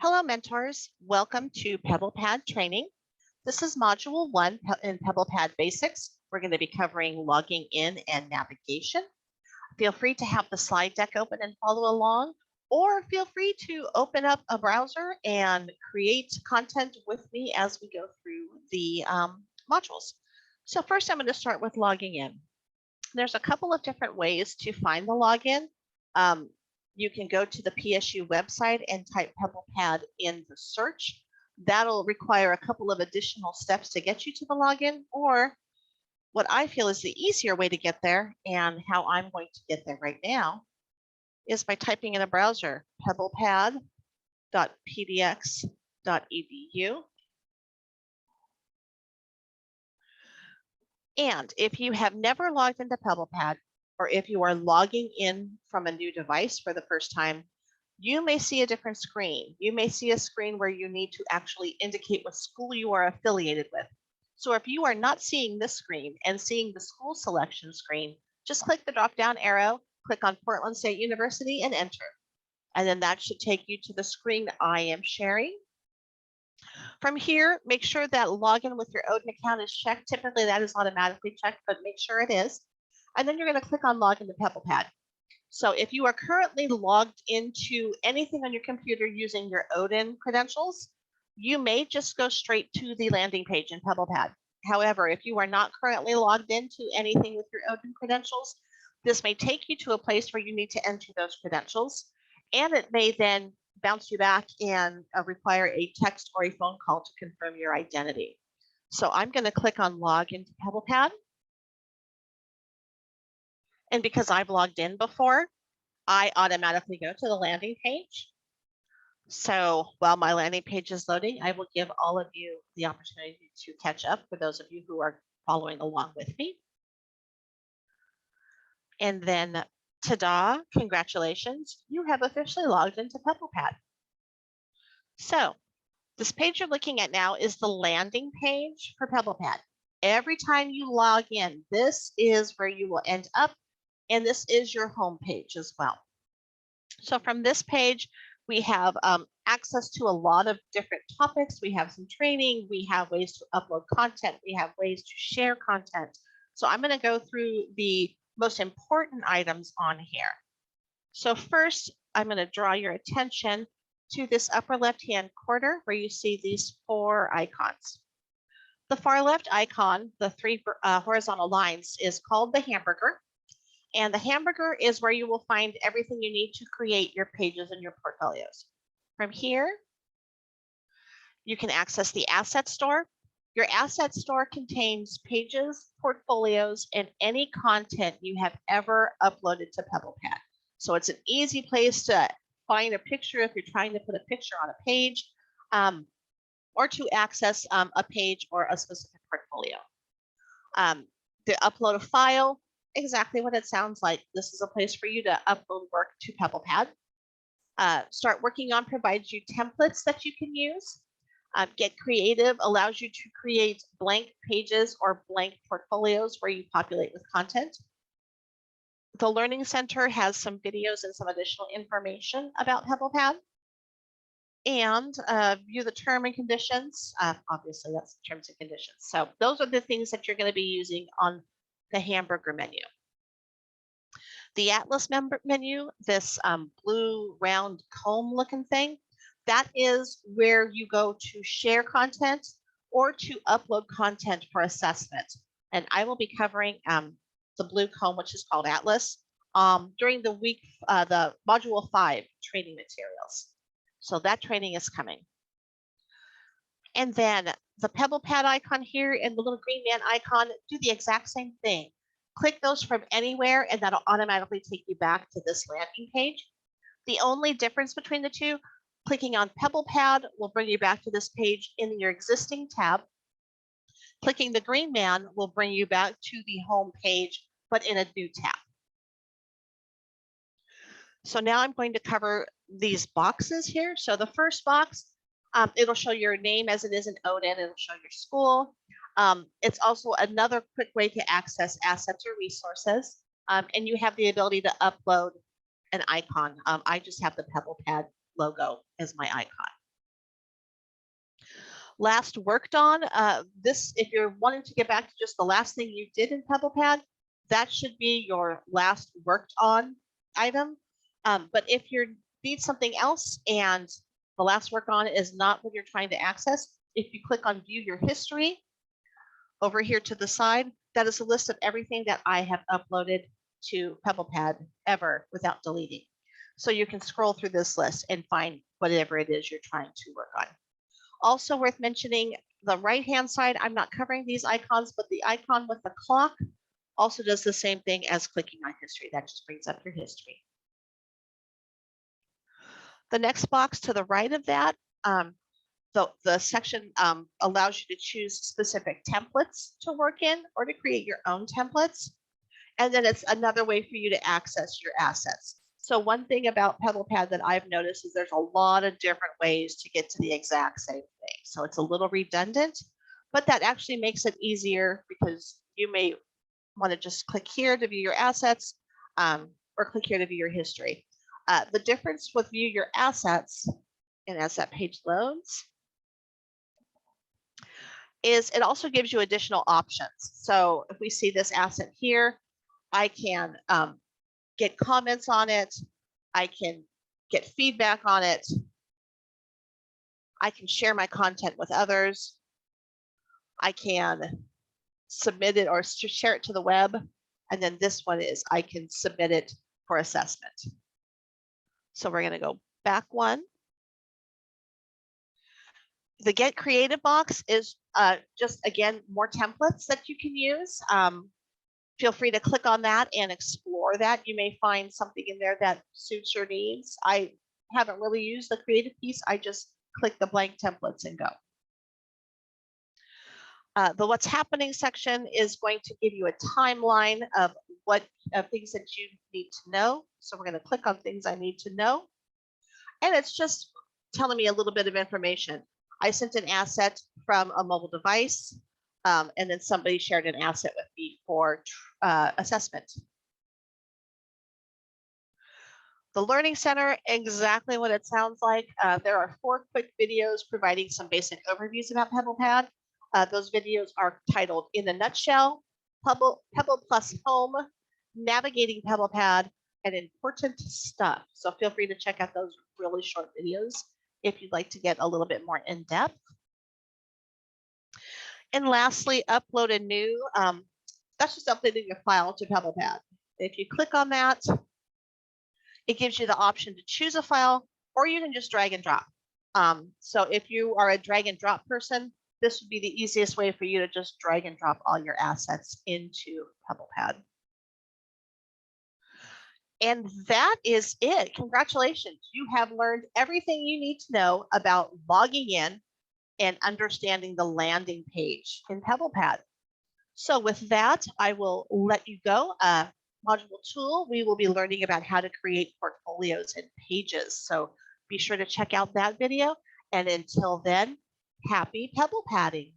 Hello, mentors. Welcome to PebblePad training. This is Module 1 in PebblePad Basics. We're going to be covering logging in and navigation. Feel free to have the slide deck open and follow along, or feel free to open up a browser and create content with me as we go through the modules. So first, I'm going to start with logging in. There's a couple of different ways to find the login. You can go to the PSU website and type PebblePad in the search. That'll require a couple of additional steps to get you to the login, or what I feel is the easier way to get there, and how I'm going to get there right now, is by typing in a browser, pebblepad.pdx.edu. And if you have never logged into PebblePad, or if you are logging in from a new device for the first time, you may see a different screen. You may see a screen where you need to actually indicate what school you are affiliated with. So if you are not seeing this screen and seeing the school selection screen, just click the drop-down arrow, click on Portland State University and enter. And then that should take you to the screen I am sharing. From here, make sure that login with your Odin account is checked. Typically that is automatically checked, but make sure it is. And then you're going to click on Login to PebblePad. So if you are currently logged into anything on your computer using your Odin credentials, you may just go straight to the landing page in PebblePad. However, if you are not currently logged into anything with your Odin credentials, this may take you to a place where you need to enter those credentials, and it may then bounce you back and require a text or a phone call to confirm your identity. So I'm going to click on Log into PebblePad. And because I've logged in before, I automatically go to the landing page. So while my landing page is loading, I will give all of you the opportunity to catch up for those of you who are following along with me. And then, ta-da, congratulations, you have officially logged into PebblePad. So this page you're looking at now is the landing page for PebblePad. Every time you log in, this is where you will end up. And this is your home page as well. So from this page, we have access to a lot of different topics. We have some training. We have ways to upload content. We have ways to share content. So I'm going to go through the most important items on here. So first, I'm going to draw your attention to this upper left-hand corner where you see these 4 icons. The far left icon, the 3 horizontal lines, is called the hamburger. And the hamburger is where you will find everything you need to create your pages and your portfolios. From here, you can access the asset store. Your asset store contains pages, portfolios, and any content you have ever uploaded to PebblePad. So it's an easy place to find a picture if you're trying to put a picture on a page, or to access a page or a specific portfolio. To upload a file, exactly what it sounds like. This is a place for you to upload work to PebblePad. Start working on provides you templates that you can use. Get creative allows you to create blank pages or blank portfolios where you populate with content. The Learning Center has some videos and some additional information about PebblePad. And view the term and conditions. Obviously, that's terms and conditions. So those are the things that you're going to be using on the hamburger menu. The Atlas menu, this blue round comb looking thing, that is where you go to share content or to upload content for assessment. And I will be covering the blue comb, which is called Atlas, during the week, the Module 5 training materials. So that training is coming. And then the PebblePad icon here and the little green man icon do the exact same thing. Click those from anywhere and that'll automatically take you back to this landing page. The only difference between the two, clicking on PebblePad will bring you back to this page in your existing tab. Clicking the green man will bring you back to the home page, but in a new tab. So now I'm going to cover these boxes here. So the first box, it'll show your name as it is in Odin. It'll show your school. It's also another quick way to access assets or resources. And you have the ability to upload an icon. I just have the PebblePad logo as my icon. Last worked on, this, if you're wanting to get back to just the last thing you did in PebblePad, that should be your last worked on item. But if you need something else and the last work on is not what you're trying to access, if you click on view your history over here to the side, that is a list of everything that I have uploaded to PebblePad ever without deleting. So you can scroll through this list and find whatever it is you're trying to work on. Also worth mentioning, the right-hand side, I'm not covering these icons, but the icon with the clock also does the same thing as clicking on history. That just brings up your history. The next box to the right of that, the section allows you to choose specific templates to work in or to create your own templates. And then it's another way for you to access your assets. So one thing about PebblePad that I've noticed is there's a lot of different ways to get to the exact same thing. So it's a little redundant, but that actually makes it easier because you may want to just click here to view your assets or click here to view your history. The difference with view your assets, and as that page loads, is it also gives you additional options. So if we see this asset here, I can get comments on it. I can get feedback on it. I can share my content with others. I can submit it or share it to the web. And then this one is I can submit it for assessment. So we're going to go back one. The Get Creative box is just, again, more templates that you can use. Feel free to click on that and explore that. You may find something in there that suits your needs. I haven't really used the creative piece. I just click the blank templates and go. The What's Happening section is going to give you a timeline of what things that you need to know. So we're going to click on things I need to know. And it's just telling me a little bit of information. I sent an asset from a mobile device. And then somebody shared an asset with me for assessment. The Learning Center, exactly what it sounds like. There are 4 quick videos providing some basic overviews about PebblePad. Those videos are titled In a Nutshell, Pebble Plus Home, Navigating PebblePad, and Important Stuff. So feel free to check out those really short videos if you'd like to get a little bit more in depth. And lastly, upload a new, that's just uploading your file to PebblePad. If you click on that, it gives you the option to choose a file, or you can just drag and drop. So if you are a drag and drop person, this would be the easiest way for you to just drag and drop all your assets into PebblePad. And that is it. Congratulations. You have learned everything you need to know about logging in and understanding the landing page in PebblePad. So with that, I will let you go. Module tool, we will be learning about how to create portfolios and pages. So be sure to check out that video. And until then, happy PebblePadding.